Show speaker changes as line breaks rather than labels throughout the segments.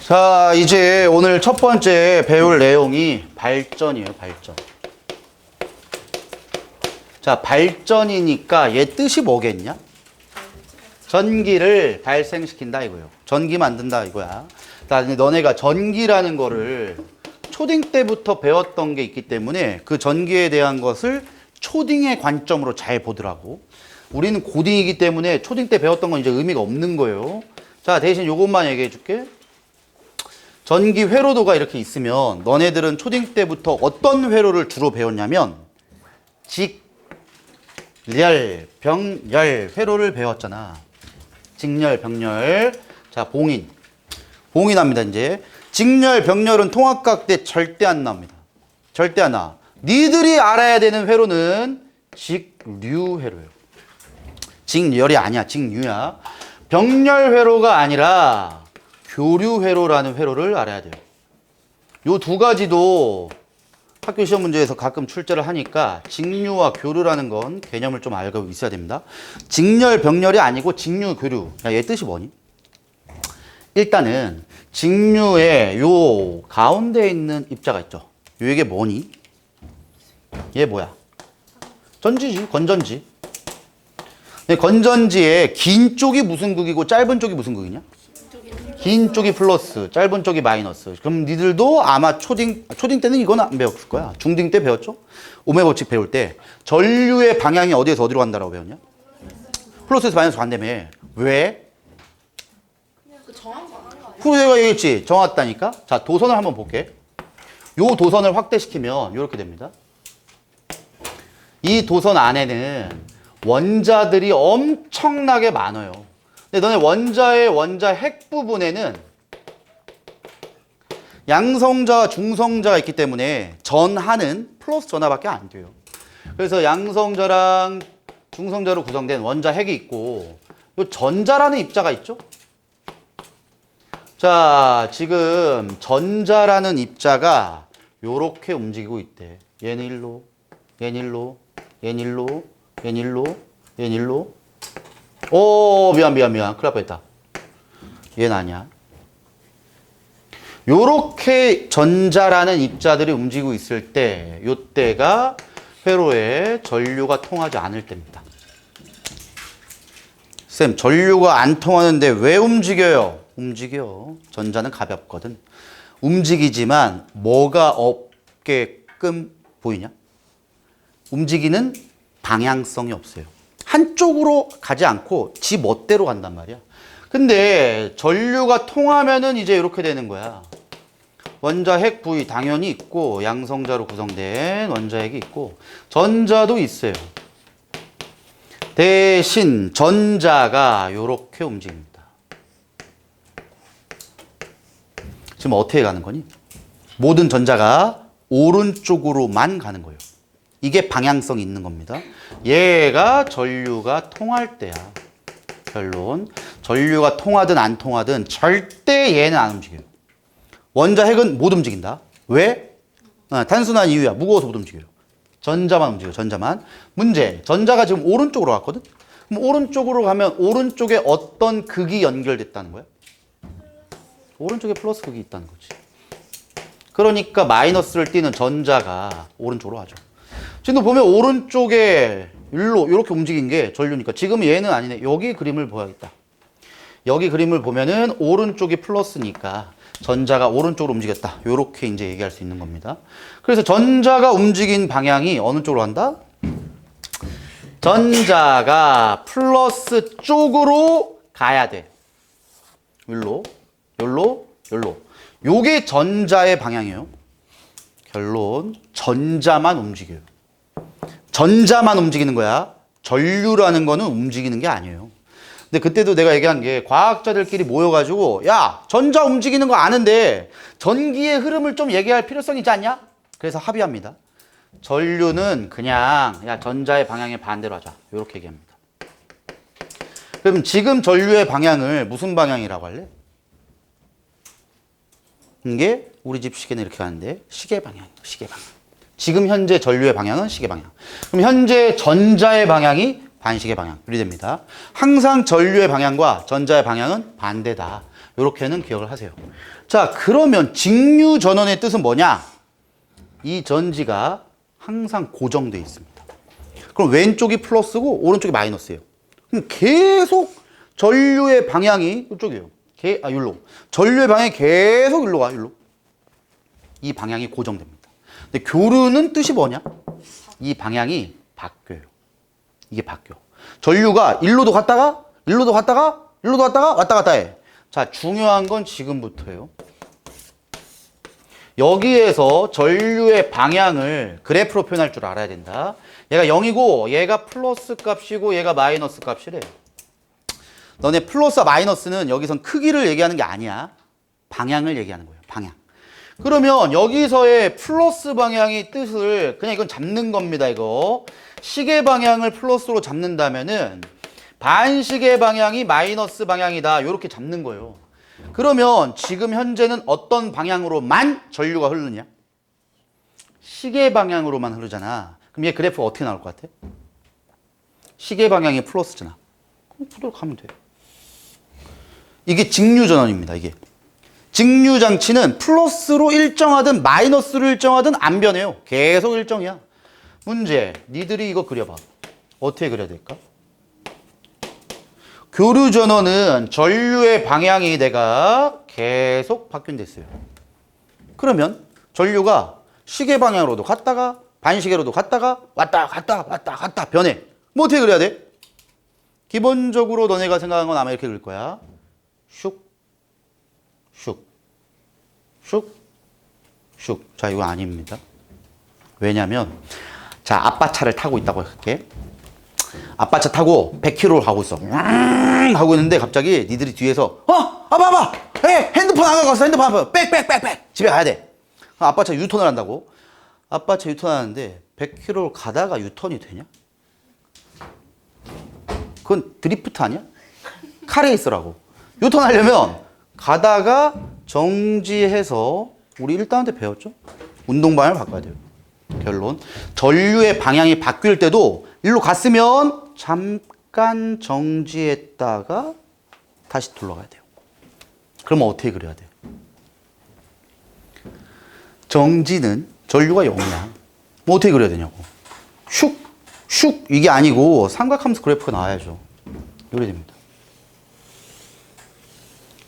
자, 이제 오늘 첫 번째 배울 내용이 발전이에요, 발전. 자, 발전이니까 얘 뜻이 뭐겠냐? 전기를 발생시킨다 이거예요. 전기 만든다 이거야. 자, 너네가 전기라는 거를 초딩 때부터 배웠던 게 있기 때문에 그 전기에 대한 것을 초딩의 관점으로 잘 보더라고. 우리는 고딩이기 때문에 초딩 때 배웠던 건 이제 의미가 없는 거예요. 자, 대신 요것만 얘기해 줄게. 전기 회로도가 이렇게 있으면 너네들은 초딩 때부터 어떤 회로를 주로 배웠냐면 직열, 병열 회로를 배웠잖아. 직열, 병열. 자, 봉인. 봉인합니다, 이제. 직열, 병열은 통합각대 절대 안 나옵니다. 절대 안 나와. 니들이 알아야 되는 회로는 직류 회로예요. 직열이 아니야, 직류야. 병열 회로가 아니라 교류 회로라는 회로를 알아야 돼요. 요 두 가지도 학교 시험 문제에서 가끔 출제를 하니까 직류와 교류라는 건 개념을 좀 알고 있어야 됩니다. 직열, 병열이 아니고 직류, 교류. 야, 얘 뜻이 뭐니? 일단은 직류의 요 가운데 있는 입자가 있죠. 요게 뭐니? 얘 뭐야? 전지지, 건전지. 건전지의 긴 쪽이 무슨 극이고 짧은 쪽이 무슨 극이냐? 긴 쪽이 플러스, 짧은 쪽이 마이너스. 그럼 니들도 아마 초딩 때는 이건 안 배웠을 거야. 중딩 때 배웠죠? 오메 법칙 배울 때 전류의 방향이 어디에서 어디로 간다라고 배웠냐? 플러스에서 마이너스 간다며. 왜? 후세가 얘기했지. 정확다니까. 자, 도선을 한번 볼게. 요 도선을 확대시키면 이렇게 됩니다. 이 도선 안에는 원자들이 엄청나게 많아요. 근데 너네 원자 핵 부분에는 양성자와 중성자가 있기 때문에 전하는 플러스 전하밖에 안 돼요. 그래서 양성자랑 중성자로 구성된 원자 핵이 있고 요 전자라는 입자가 있죠? 자, 지금 전자라는 입자가 요렇게 움직이고 있대. 얘는 일로, 얘는 일로, 얘는 일로, 얘는 일로, 얘는 일로. 오, 미안. 큰일 날 뻔했다. 얘는 아니야. 요렇게 전자라는 입자들이 움직이고 있을 때, 요때가 회로에 전류가 통하지 않을 때입니다. 쌤, 전류가 안 통하는데 왜 움직여요? 움직여. 전자는 가볍거든. 움직이지만 뭐가 없게끔 보이냐? 움직이는 방향성이 없어요. 한쪽으로 가지 않고 지 멋대로 간단 말이야. 근데 전류가 통하면은 이제 이렇게 되는 거야. 원자 핵 부위 당연히 있고 양성자로 구성된 원자 핵이 있고 전자도 있어요. 대신 전자가 이렇게 움직입니다. 지금 어떻게 가는 거니? 모든 전자가 오른쪽으로만 가는 거예요. 이게 방향성이 있는 겁니다. 얘가 전류가 통할 때야. 결론. 전류가 통하든 안 통하든 절대 얘는 안 움직여요. 원자 핵은 못 움직인다. 왜? 단순한 이유야. 무거워서 못 움직여요. 전자만 움직여요. 전자만. 문제. 전자가 지금 오른쪽으로 갔거든? 그럼 오른쪽으로 가면 오른쪽에 어떤 극이 연결됐다는 거야? 오른쪽에 플러스 극이 있다는 거지. 그러니까 마이너스를 띠는 전자가 오른쪽으로 가죠. 지금 보면 오른쪽에 일로 이렇게 움직인 게 전류니까 지금 얘는 아니네. 여기 그림을 봐야겠다. 여기 그림을 보면은 오른쪽이 플러스니까 전자가 오른쪽으로 움직였다. 이렇게 이제 얘기할 수 있는 겁니다. 그래서 전자가 움직인 방향이 어느 쪽으로 간다? 전자가 플러스 쪽으로 가야 돼. 일로, 요로. 요게 전자의 방향이에요. 결론, 전자만 움직여요. 전자만 움직이는 거야. 전류라는 거는 움직이는 게 아니에요. 근데 그때도 내가 얘기한 게 과학자들끼리 모여가지고 야, 전자 움직이는 거 아는데 전기의 흐름을 좀 얘기할 필요성이 있지 않냐? 그래서 합의합니다. 전류는 그냥 야, 전자의 방향에 반대로 하자. 이렇게 얘기합니다. 그럼 지금 전류의 방향을 무슨 방향이라고 할래? 이게 우리 집 시계는 이렇게 가는데 시계 방향이에요. 시계 방향. 지금 현재 전류의 방향은 시계 방향. 그럼 현재 전자의 방향이 반시계 방향. 유리됩니다. 항상 전류의 방향과 전자의 방향은 반대다. 이렇게는 기억을 하세요. 자, 그러면 직류 전원의 뜻은 뭐냐? 이 전지가 항상 고정되어 있습니다. 그럼 왼쪽이 플러스고 오른쪽이 마이너스예요. 그럼 계속 전류의 방향이 이쪽이에요. 일로. 전류의 방향이 계속 일로 가, 일로. 이 방향이 고정됩니다. 근데 교류는 뜻이 뭐냐? 이 방향이 바뀌어요. 이게 바뀌어. 전류가 일로도 갔다가, 일로도 갔다가, 일로도 갔다가, 왔다 갔다 해. 자, 중요한 건 지금부터예요. 여기에서 전류의 방향을 그래프로 표현할 줄 알아야 된다. 얘가 0이고 얘가 플러스 값이고 얘가 마이너스 값이래. 너네 플러스와 마이너스는 여기선 크기를 얘기하는 게 아니야. 방향을 얘기하는 거예요. 방향. 그러면 여기서의 플러스 방향의 뜻을 그냥 이건 잡는 겁니다. 이거 시계 방향을 플러스로 잡는다면은 반시계 방향이 마이너스 방향이다. 이렇게 잡는 거예요. 그러면 지금 현재는 어떤 방향으로만 전류가 흐르느냐? 시계 방향으로만 흐르잖아. 그럼 얘 그래프가 어떻게 나올 것 같아? 시계 방향이 플러스잖아. 그럼 그대로 가면 돼. 이게 직류전원입니다. 이게 직류장치는 플러스로 일정하든 마이너스로 일정하든 안 변해요. 계속 일정이야. 문제, 니들이 이거 그려봐. 어떻게 그려야 될까? 교류전원은 전류의 방향이 내가 계속 바뀐다 했어요. 그러면 전류가 시계 방향으로도 갔다가 반시계로도 갔다가 왔다 갔다 왔다 갔다 변해. 뭐 어떻게 그려야 돼? 기본적으로 너네가 생각한 건 아마 이렇게 그릴 거야. 슉, 슉, 슉, 슉. 자, 이거 아닙니다. 왜냐면 자, 아빠 차를 타고 있다고 할게. 아빠 차 타고 100km를 가고 있어. 하고 있는데 갑자기 니들이 뒤에서 아빠 핸드폰 안 갖고 왔어. 핸드폰 안 갖고 빽 집에 가야 돼. 아빠 차 유턴을 한다고. 아빠 차 유턴하는데 100km를 가다가 유턴이 되냐? 그건 드리프트 아니야? 카레이서라고. 유턴하려면 가다가 정지해서 우리 1단원 때 배웠죠? 운동 방향을 바꿔야 돼요. 결론. 전류의 방향이 바뀔 때도 일로 갔으면 잠깐 정지했다가 다시 돌아가야 돼요. 그러면 어떻게 그려야 돼요? 정지는 전류가 0이야. 뭐 어떻게 그려야 되냐고. 슉 이게 아니고 삼각함수 그래프가 나와야죠. 이렇게 됩니다.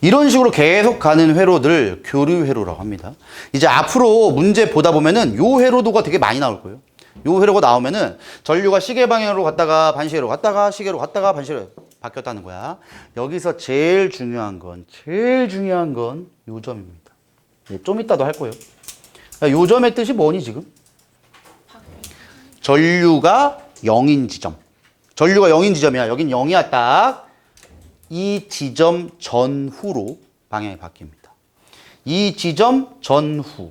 이런 식으로 계속 가는 회로들 교류 회로라고 합니다. 이제 앞으로 문제 보다 보면은 요 회로도가 되게 많이 나올 거예요. 요 회로가 나오면은 전류가 시계 방향으로 갔다가 반시계로 갔다가 시계로 갔다가 반시계로 바뀌었다는 거야. 여기서 제일 중요한 건 요 점입니다. 좀 이따도 할 거예요. 요 점의 뜻이 뭐니 지금? 전류가 0인 지점. 전류가 0인 지점이야. 여긴 0이야 딱. 이 지점 전후로 방향이 바뀝니다. 이 지점 전후로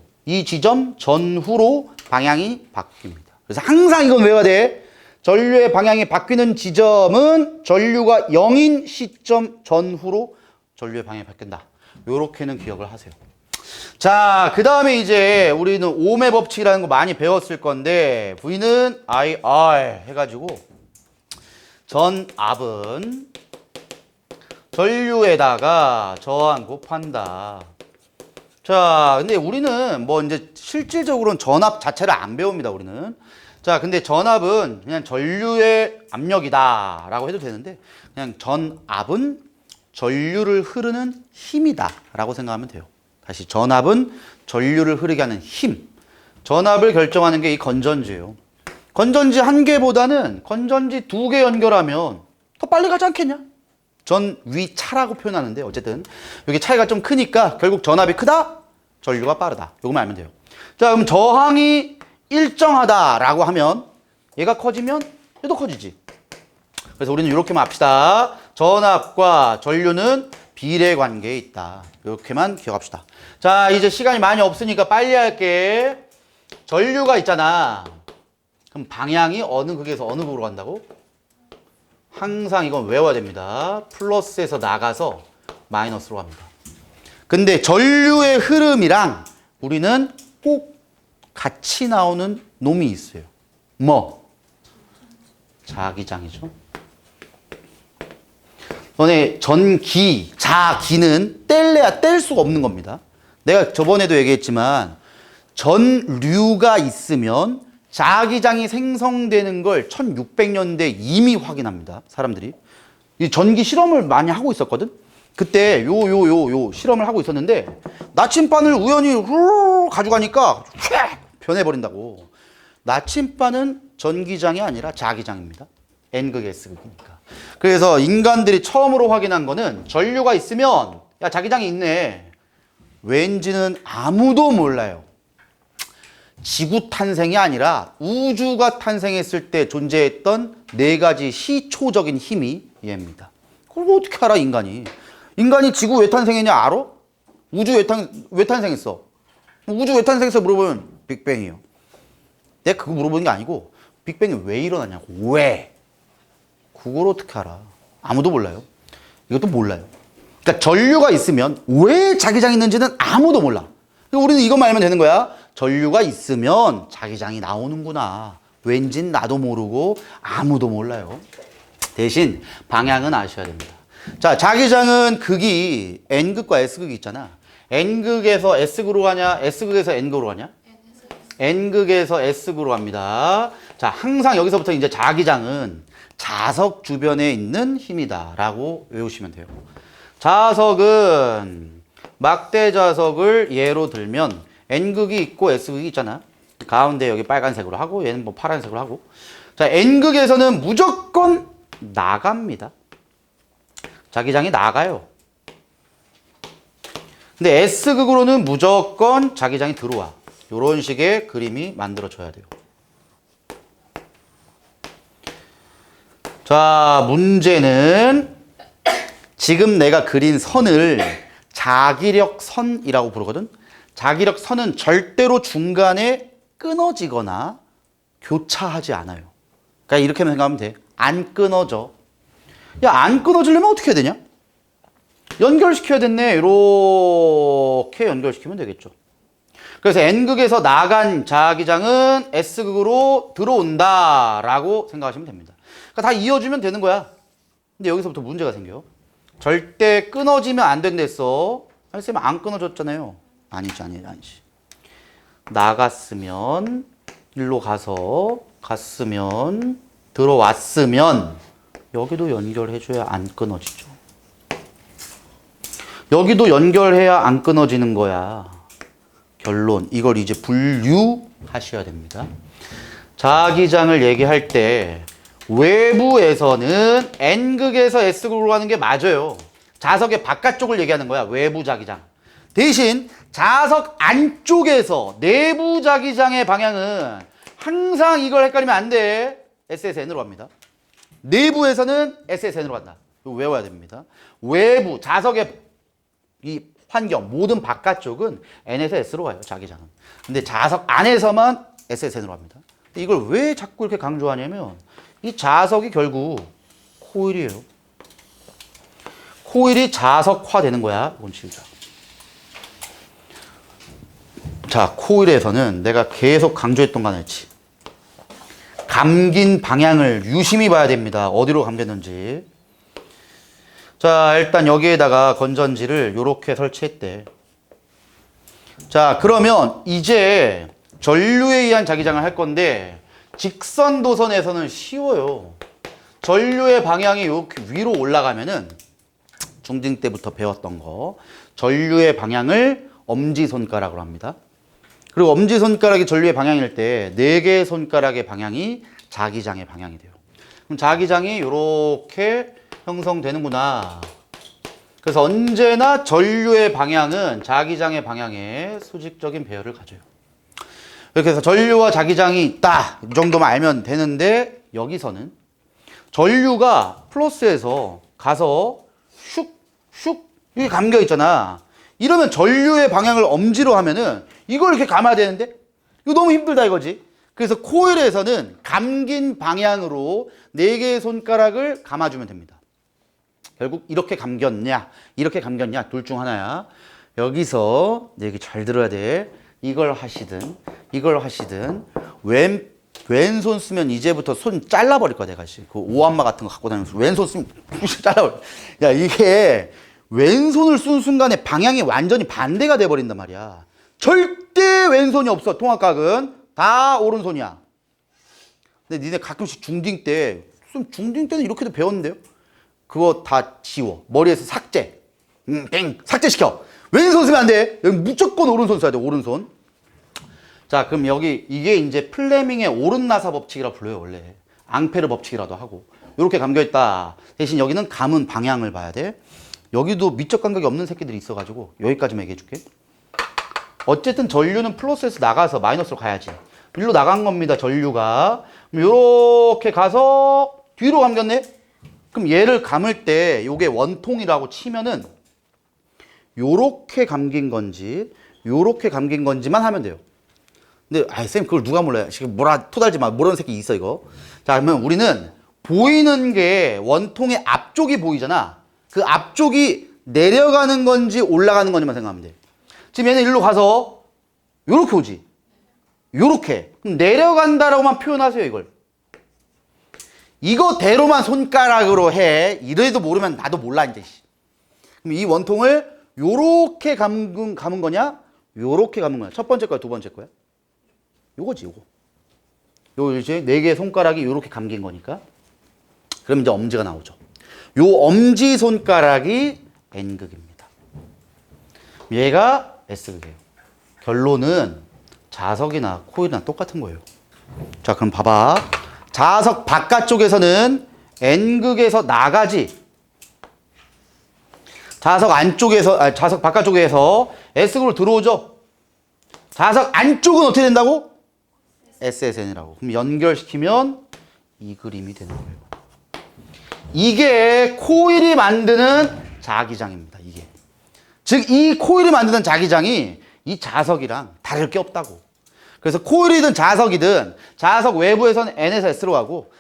방향이 바뀝니다. 그래서 항상 이건 외워야 돼. 전류의 방향이 바뀌는 지점은 전류가 0인 시점 전후로 전류의 방향이 바뀐다. 요렇게는 기억을 하세요. 자, 그 다음에 이제 우리는 ohm의 법칙이라는 거 많이 배웠을 건데 V는 IR 해가지고 전압은 전류에다가 저항 곱한다. 자, 근데 우리는 뭐 이제 실질적으로는 전압 자체를 안 배웁니다, 우리는. 자, 근데 전압은 그냥 전류의 압력이다 라고 해도 되는데 그냥 전압은 전류를 흐르는 힘이다 라고 생각하면 돼요. 다시 전압은 전류를 흐르게 하는 힘. 전압을 결정하는 게 이 건전지예요. 건전지 한 개보다는 건전지 2개 연결하면 더 빨리 가지 않겠냐? 전위차라고 표현하는데 어쨌든 여기 차이가 좀 크니까 결국 전압이 크다, 전류가 빠르다. 요것만 알면 돼요. 자, 그럼 저항이 일정하다라고 하면 얘가 커지면 얘도 커지지. 그래서 우리는 이렇게만 합시다. 전압과 전류는 비례 관계에 있다. 이렇게만 기억합시다. 자, 이제 시간이 많이 없으니까 빨리 할게. 전류가 있잖아. 그럼 방향이 어느 극에서 어느 극으로 간다고? 항상 이건 외워야 됩니다. 플러스에서 나가서 마이너스로 갑니다. 근데 전류의 흐름이랑 우리는 꼭 같이 나오는 놈이 있어요. 뭐? 자기장이죠. 너네 전기, 자기는 뗄래야 뗄 수가 없는 겁니다. 내가 저번에도 얘기했지만 전류가 있으면 자기장이 생성되는 걸 1600년대 이미 확인합니다. 사람들이. 이 전기 실험을 많이 하고 있었거든. 그때 요 실험을 하고 있었는데 나침반을 우연히 가져가니까 휙 변해버린다고. 나침반은 전기장이 아니라 자기장입니다. N극, S극이니까. 그래서 인간들이 처음으로 확인한 거는 전류가 있으면 야 자기장이 있네. 왠지는 아무도 몰라요. 지구 탄생이 아니라 우주가 탄생했을 때 존재했던 4가지 시초적인 힘이 얘입니다. 그걸 어떻게 알아 인간이? 인간이 지구 왜 탄생했냐 알아? 우주 왜 탄생했어? 우주 왜 탄생했어 물어보면 빅뱅이요. 내가 그거 물어보는 게 아니고 빅뱅이 왜 일어나냐고. 왜? 그걸 어떻게 알아? 아무도 몰라요. 이것도 몰라요. 그러니까 전류가 있으면 왜 자기장이 있는지는 아무도 몰라. 우리는 이것만 알면 되는 거야. 전류가 있으면 자기장이 나오는구나. 왠진 나도 모르고 아무도 몰라요. 대신 방향은 아셔야 됩니다. 자, 자기장은 극이 N극과 S극이 있잖아. N극에서 S극으로 가냐? S극에서 N극으로 가냐? N극에서 S극으로 갑니다. 자, 항상 여기서부터 이제 자기장은 자석 주변에 있는 힘이다 라고 외우시면 돼요. 자석은 막대 자석을 예로 들면 N극이 있고 S극이 있잖아. 가운데 여기 빨간색으로 하고 얘는 뭐 파란색으로 하고. 자, N극에서는 무조건 나갑니다. 자기장이 나가요. 근데 S극으로는 무조건 자기장이 들어와. 이런 식의 그림이 만들어져야 돼요. 자, 문제는 지금 내가 그린 선을 자기력선이라고 부르거든. 자기력선은 절대로 중간에 끊어지거나 교차하지 않아요. 그러니까 이렇게 생각하면 돼. 안 끊어져. 야, 안 끊어지려면 어떻게 해야 되냐? 연결시켜야 됐네. 이렇게 연결시키면 되겠죠. 그래서 N극에서 나간 자기장은 S극으로 들어온다 라고 생각하시면 됩니다. 그러니까 다 이어주면 되는 거야. 근데 여기서부터 문제가 생겨. 절대 끊어지면 안 된댔어. 아니 쌤 안 끊어졌잖아요. 아니지. 나갔으면 일로 갔으면 들어왔으면 여기도 연결해줘야 안 끊어지죠. 여기도 연결해야 안 끊어지는 거야. 결론. 이걸 이제 분류하셔야 됩니다. 자기장을 얘기할 때 외부에서는 N극에서 S극으로 가는 게 맞아요. 자석의 바깥쪽을 얘기하는 거야. 외부 자기장. 대신 자석 안쪽에서 내부 자기장의 방향은 항상 이걸 헷갈리면 안 돼. SSN으로 갑니다. 내부에서는 SSN으로 간다. 이거 외워야 됩니다. 외부 자석의 이 환경 모든 바깥쪽은 N에서 S로 가요. 자기장은. 근데 자석 안에서만 SSN으로 갑니다. 이걸 왜 자꾸 이렇게 강조하냐면 이 자석이 결국 코일이에요. 코일이 자석화 되는 거야. 이건 지우자. 자, 코일에서는 내가 계속 강조했던 거 하나 있지. 감긴 방향을 유심히 봐야 됩니다. 어디로 감겼는지. 자, 일단 여기에다가 건전지를 이렇게 설치했대. 자, 그러면 이제 전류에 의한 자기장을 할 건데 직선 도선에서는 쉬워요. 전류의 방향이 이렇게 위로 올라가면은 중딩 때부터 배웠던 거. 전류의 방향을 엄지손가락으로 합니다. 그리고 엄지손가락이 전류의 방향일 때 4개의 손가락의 방향이 자기장의 방향이 돼요. 그럼 자기장이 이렇게 형성되는구나. 그래서 언제나 전류의 방향은 자기장의 방향에 수직적인 배열을 가져요. 이렇게 해서 전류와 자기장이 있다. 이 정도만 알면 되는데 여기서는 전류가 플러스에서 가서 슉슉 이게 감겨 있잖아. 이러면 전류의 방향을 엄지로 하면은 이걸 이렇게 감아야 되는데 이거 너무 힘들다 이거지. 그래서 코일에서는 감긴 방향으로 4개의 손가락을 감아주면 됩니다. 결국 이렇게 감겼냐 이렇게 감겼냐 둘 중 하나야. 여기서 얘기 잘 들어야 돼. 이걸 하시든 왼손 쓰면 이제부터 손 잘라버릴 거야 내가. 그 오한마 같은 거 갖고 다니면서 왼손 쓰면 잘라버려. 야, 이게 왼손을 쓴 순간에 방향이 완전히 반대가 돼버린단 말이야. 절대 왼손이 없어. 통합각은 다 오른손이야. 근데 니네 가끔씩 중딩 때, 중딩 때는 이렇게도 배웠는데요. 그거 다 지워. 머리에서 삭제. 땡 삭제시켜. 왼손 쓰면 안 돼. 여기 무조건 오른손 써야 돼. 오른손. 자, 그럼 여기 이게 이제 플레밍의 오른나사 법칙이라고 불러요. 원래 앙페르 법칙이라도 하고. 이렇게 감겨있다. 대신 여기는 감은 방향을 봐야 돼. 여기도 미적 감각이 없는 새끼들이 있어가지고 여기까지만 얘기해줄게. 어쨌든 전류는 플러스에서 나가서 마이너스로 가야지. 일로 나간 겁니다. 전류가. 이렇게 가서 뒤로 감겼네. 그럼 얘를 감을 때 요게 원통이라고 치면은 요렇게 감긴 건지 요렇게 감긴 건지만 하면 돼요. 근데 쌤 그걸 누가 몰라요. 지금 뭐라 토달지 마. 모르는 새끼 있어 이거. 자, 그러면 우리는 보이는 게 원통의 앞쪽이 보이잖아. 그 앞쪽이 내려가는 건지 올라가는 건지만 생각하면 돼. 지금 얘는 일로 가서 요렇게 오지. 요렇게. 그럼 내려간다라고만 표현하세요, 이걸. 이거대로만 손가락으로 해. 이래도 모르면 나도 몰라, 이제. 그럼 이 원통을 요렇게 감은 거냐? 요렇게 감은 거냐? 첫 번째 거야, 두 번째 거야? 요거지, 요거. 요 이제 네 개의 손가락이 요렇게 감긴 거니까. 그럼 이제 엄지가 나오죠. 요 엄지 손가락이 N극입니다. 얘가 S극이에요. 결론은 자석이나 코일이나 똑같은 거예요. 자, 그럼 봐봐. 자석 바깥쪽에서는 N극에서 나가지. 자석 안쪽에서, 자석 바깥쪽에서 S극으로 들어오죠. 자석 안쪽은 어떻게 된다고? SSN이라고. 그럼 연결시키면 이 그림이 되는 거예요. 이게 코일이 만드는 자기장입니다. 이게. 즉, 이 코일이 만드는 자기장이 이 자석이랑 다를 게 없다고. 그래서 코일이든 자석이든 자석 외부에서는 N에서 S로 가고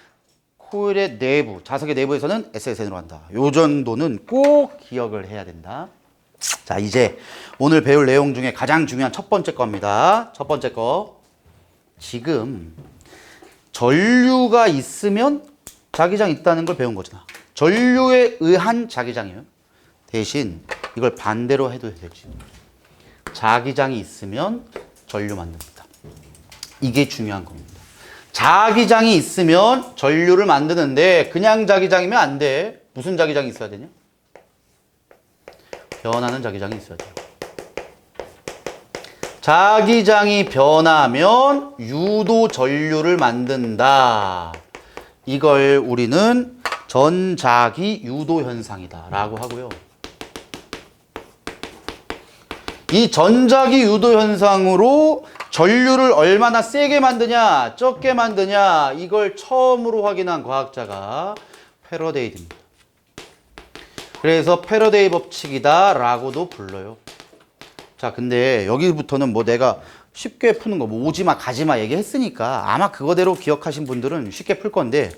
코일의 내부, 자석의 내부에서는 SSN으로 간다. 요 정도는 꼭 기억을 해야 된다. 자, 이제 오늘 배울 내용 중에 가장 중요한 첫 번째 겁니다. 첫 번째 거. 지금 전류가 있으면 자기장이 있다는 걸 배운 거잖아. 전류에 의한 자기장이에요. 대신 이걸 반대로 해도 되지. 자기장이 있으면 전류 만듭니다. 이게 중요한 겁니다. 자기장이 있으면 전류를 만드는데 그냥 자기장이면 안 돼. 무슨 자기장이 있어야 되냐? 변하는 자기장이 있어야 돼요. 자기장이 변하면 유도 전류를 만든다. 이걸 우리는 전자기 유도 현상이다 라고 하고요. 이 전자기 유도 현상으로 전류를 얼마나 세게 만드냐 적게 만드냐 이걸 처음으로 확인한 과학자가 패러데이입니다. 그래서 패러데이 법칙이다 라고도 불러요. 자, 근데 여기부터는 뭐 내가 쉽게 푸는 거, 뭐 오지마 가지마 얘기했으니까 아마 그거대로 기억하신 분들은 쉽게 풀 건데,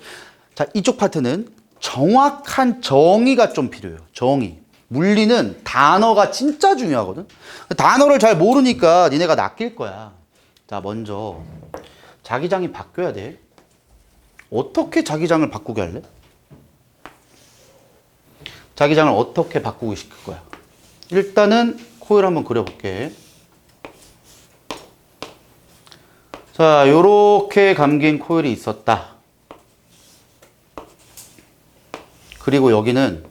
자, 이쪽 파트는 정확한 정의가 좀 필요해요. 정의. 물리는 단어가 진짜 중요하거든. 단어를 잘 모르니까 니네가 낚일 거야. 자, 먼저 자기장이 바뀌어야 돼. 어떻게 자기장을 바꾸게 할래? 자기장을 어떻게 바꾸고 시킬 거야? 일단은 코일 한번 그려볼게. 자, 요렇게 감긴 코일이 있었다. 그리고 여기는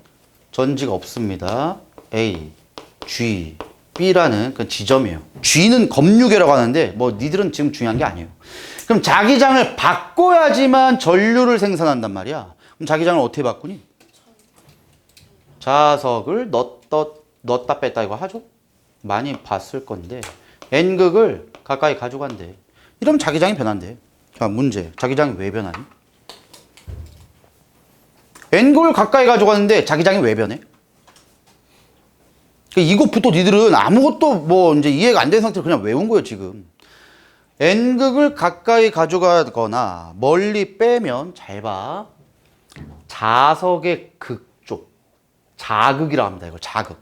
전지가 없습니다. A, G, B라는 그 지점이에요. G는 검유계라고 하는데 뭐 니들은 지금 중요한 게 아니에요. 그럼 자기장을 바꿔야지만 전류를 생산한단 말이야. 그럼 자기장을 어떻게 바꾸니? 자석을 넣었다 뺐다 이거 하죠? 많이 봤을 건데 N극을 가까이 가져간대. 이러면 자기장이 변한대. 자, 문제. 자기장이 왜 변하니? N극을 가까이 가져가는데 자기장이 왜 변해? 이것부터 니들은 아무것도 뭐 이제 이해가 안 된 상태로 그냥 외운 거예요, 지금. N극을 가까이 가져가거나 멀리 빼면 잘 봐. 자석의 극쪽. 자극이라고 합니다, 이거 자극.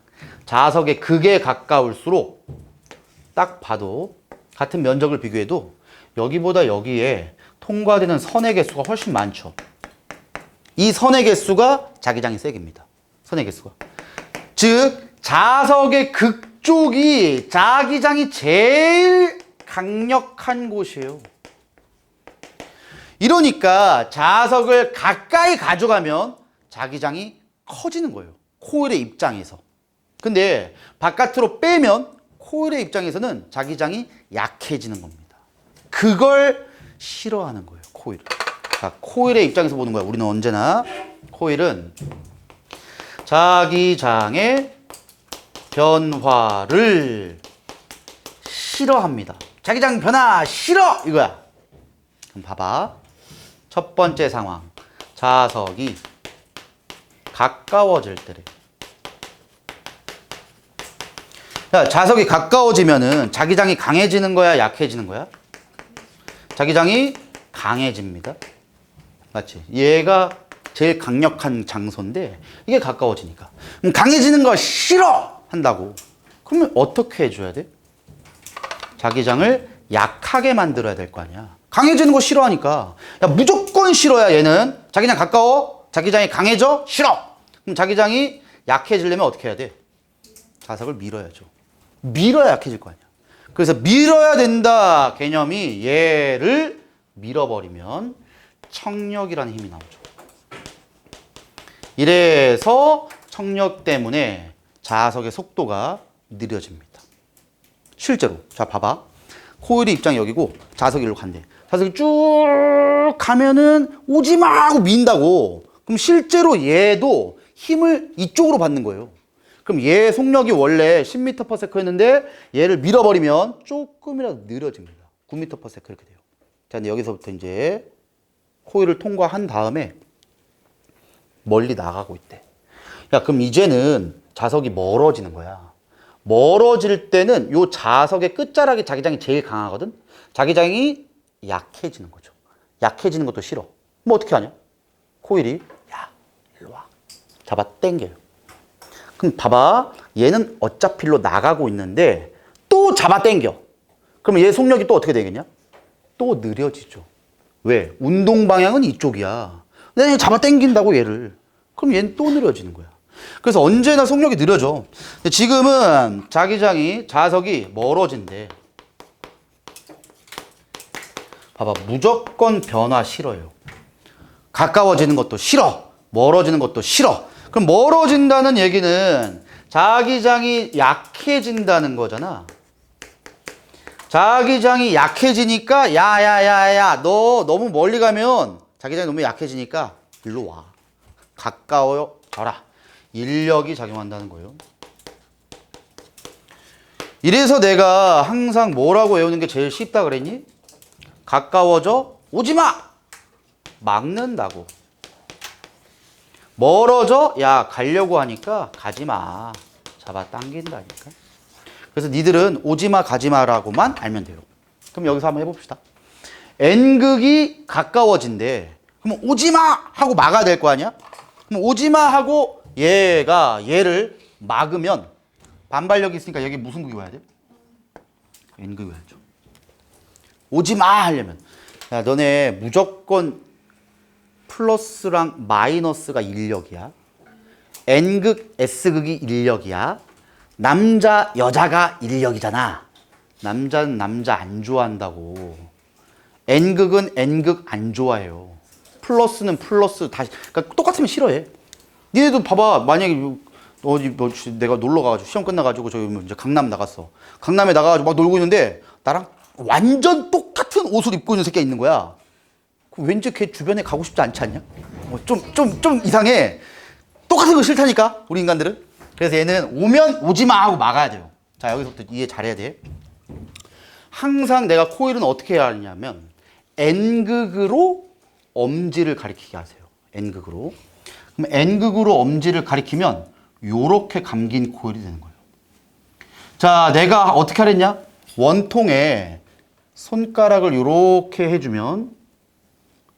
자석의 극에 가까울수록 딱 봐도 같은 면적을 비교해도 여기보다 여기에 통과되는 선의 개수가 훨씬 많죠. 이 선의 개수가 자기장의 세기입니다. 선의 개수가. 즉 자석의 극쪽이 자기장이 제일 강력한 곳이에요. 이러니까 자석을 가까이 가져가면 자기장이 커지는 거예요. 코일의 입장에서. 근데 바깥으로 빼면 코일의 입장에서는 자기장이 약해지는 겁니다. 그걸 싫어하는 거예요, 코일은. 자, 코일의 입장에서 보는 거야. 우리는 언제나 코일은 자기장의 변화를 싫어합니다. 자기장 변화 싫어! 이거야. 그럼 봐봐. 첫 번째 상황. 자석이 가까워질 때래. 야, 자석이 가까워지면은 자기장이 강해지는 거야, 약해지는 거야? 자기장이 강해집니다. 맞지? 얘가 제일 강력한 장소인데 이게 가까워지니까. 그럼 강해지는 거 싫어! 한다고. 그러면 어떻게 해줘야 돼? 자기장을 약하게 만들어야 될 거 아니야. 강해지는 거 싫어하니까. 야, 무조건 싫어야 얘는. 자기장 가까워? 자기장이 강해져? 싫어! 그럼 자기장이 약해지려면 어떻게 해야 돼? 자석을 밀어야죠. 밀어야 약해질 거 아니야. 그래서 밀어야 된다 개념이 얘를 밀어버리면 청력이라는 힘이 나오죠. 이래서 청력 때문에 자석의 속도가 느려집니다. 실제로. 자, 봐봐. 코일의 입장이 여기고 자석이 일로 간대. 자석이 쭉 가면은 오지마 하고 민다고. 그럼 실제로 얘도 힘을 이쪽으로 받는 거예요. 그럼 얘 속력이 원래 10m/s였는데 얘를 밀어버리면 조금이라도 느려집니다. 9m/s 이렇게 돼요. 자, 근데 여기서부터 이제 코일을 통과한 다음에 멀리 나가고 있대. 야, 그럼 이제는 자석이 멀어지는 거야. 멀어질 때는 요 자석의 끝자락에 자기장이 제일 강하거든? 자기장이 약해지는 거죠. 약해지는 것도 싫어. 뭐 어떻게 하냐? 코일이, 야, 일로 와. 잡아 당겨요. 그럼 봐봐. 얘는 어차피 일로 나가고 있는데 또 잡아 당겨. 그럼 얘 속력이 또 어떻게 되겠냐? 또 느려지죠. 왜? 운동 방향은 이쪽이야. 근데 잡아 당긴다고 얘를. 그럼 얘는 또 느려지는 거야. 그래서 언제나 속력이 느려져. 근데 지금은 자석이 멀어진대. 봐봐. 무조건 변화 싫어요. 가까워지는 것도 싫어. 멀어지는 것도 싫어. 그럼 멀어진다는 얘기는 자기장이 약해진다는 거잖아. 자기장이 약해지니까 야야야야 너 너무 멀리 가면 자기장이 너무 약해지니까 일로 와. 가까워져라. 인력이 작용한다는 거예요. 이래서 내가 항상 뭐라고 외우는 게 제일 쉽다 그랬니? 가까워져 오지마! 막는다고. 멀어져? 야, 가려고 하니까 가지마. 잡아 당긴다니까. 그래서 니들은 오지마 가지마라고만 알면 돼요. 그럼 여기서 한번 해봅시다. N극이 가까워진대. 그럼 오지마 하고 막아야 될 거 아니야? 그럼 오지마 하고 얘를 막으면 반발력이 있으니까 여기 무슨 극이 와야 돼? N극이 와야죠. 오지마 하려면. 야, 너네 무조건 플러스랑 마이너스가 인력이야. N극, S극이 인력이야. 남자, 여자가 인력이잖아. 남자는 남자 안 좋아한다고. N극은 N극 안 좋아해요. 플러스는 플러스 다시. 그러니까 똑같으면 싫어해. 니네도 봐봐. 만약에 어디 내가 놀러 가가지고 시험 끝나가지고 저기 이제 강남 나갔어. 강남에 나가가지고 막 놀고 있는데 나랑 완전 똑같은 옷을 입고 있는 새끼가 있는 거야. 왠지 걔 주변에 가고 싶지 않지 않냐? 좀 이상해. 똑같은 거 싫다니까, 우리 인간들은. 그래서 얘는 오면 오지 마 하고 막아야 돼요. 자, 여기서부터 이해 잘해야 돼. 항상 내가 코일은 어떻게 해야 하냐면 N극으로 엄지를 가리키게 하세요. N극으로. 그럼 N극으로 엄지를 가리키면 요렇게 감긴 코일이 되는 거예요. 자, 내가 어떻게 하랬냐? 원통에 손가락을 요렇게 해주면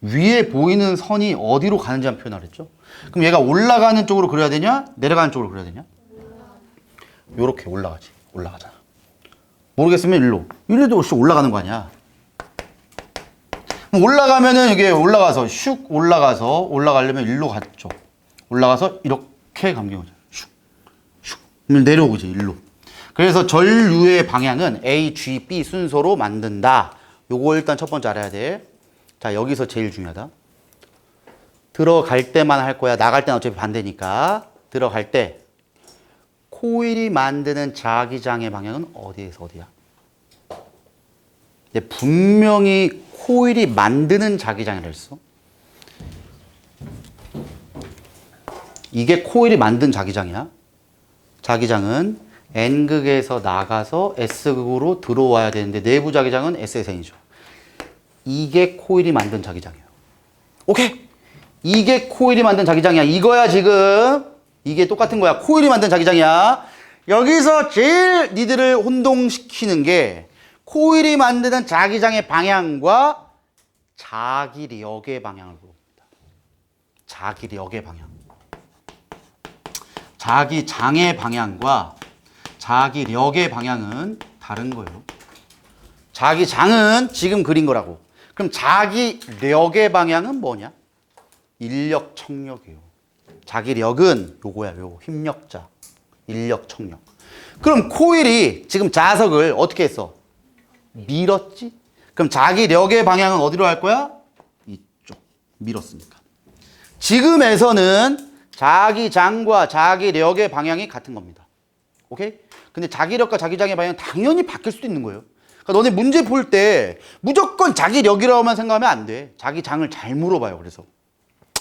위에 보이는 선이 어디로 가는지 한번 표현하랬죠. 그럼 얘가 올라가는 쪽으로 그려야 되냐? 내려가는 쪽으로 그려야 되냐? 요렇게 올라가잖아. 모르겠으면 일로도 혹시 올라가는 거 아니야. 그럼 올라가면은 이게 올라가서 슉 올라가려면 일로 갔죠. 올라가서 이렇게 감기는 거죠. 슉 그럼 내려오지 일로. 그래서 전류의 방향은 A, G, B 순서로 만든다. 요거 일단 첫 번째 알아야 돼. 자, 여기서 제일 중요하다. 들어갈 때만 할 거야. 나갈 때는 어차피 반대니까. 들어갈 때 코일이 만드는 자기장의 방향은 어디에서 어디야? 근데 분명히 코일이 만드는 자기장이라 했어. 이게 코일이 만든 자기장이야. 자기장은 N극에서 나가서 S극으로 들어와야 되는데 내부 자기장은 SSN이죠. 이게 코일이 만든 자기장이에요. 오케이? 이게 코일이 만든 자기장이야. 이거야 지금. 이게 똑같은 거야. 코일이 만든 자기장이야. 여기서 제일 니들을 혼동시키는 게 코일이 만드는 자기장의 방향과 자기력의 방향을 물어봅니다. 자기력의 방향. 자기장의 방향과 자기력의 방향은 다른 거예요. 자기장은 지금 그린 거라고. 그럼 자기력의 방향은 뭐냐? 인력, 청력이에요. 자기력은 요거야, 요거. 힘력자. 인력, 청력. 그럼 코일이 지금 자석을 어떻게 했어? 밀었지? 그럼 자기력의 방향은 어디로 할 거야? 이쪽. 밀었으니까. 지금에서는 자기장과 자기력의 방향이 같은 겁니다. 오케이? 근데 자기력과 자기장의 방향은 당연히 바뀔 수도 있는 거예요. 그러니까 너네 문제 볼 때 무조건 자기력이라고만 생각하면 안 돼. 자기장을 잘 물어봐요. 그래서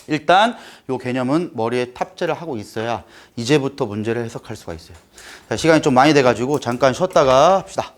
일단 이 개념은 머리에 탑재를 하고 있어야 이제부터 문제를 해석할 수가 있어요. 자, 시간이 좀 많이 돼가지고 잠깐 쉬었다가 합시다.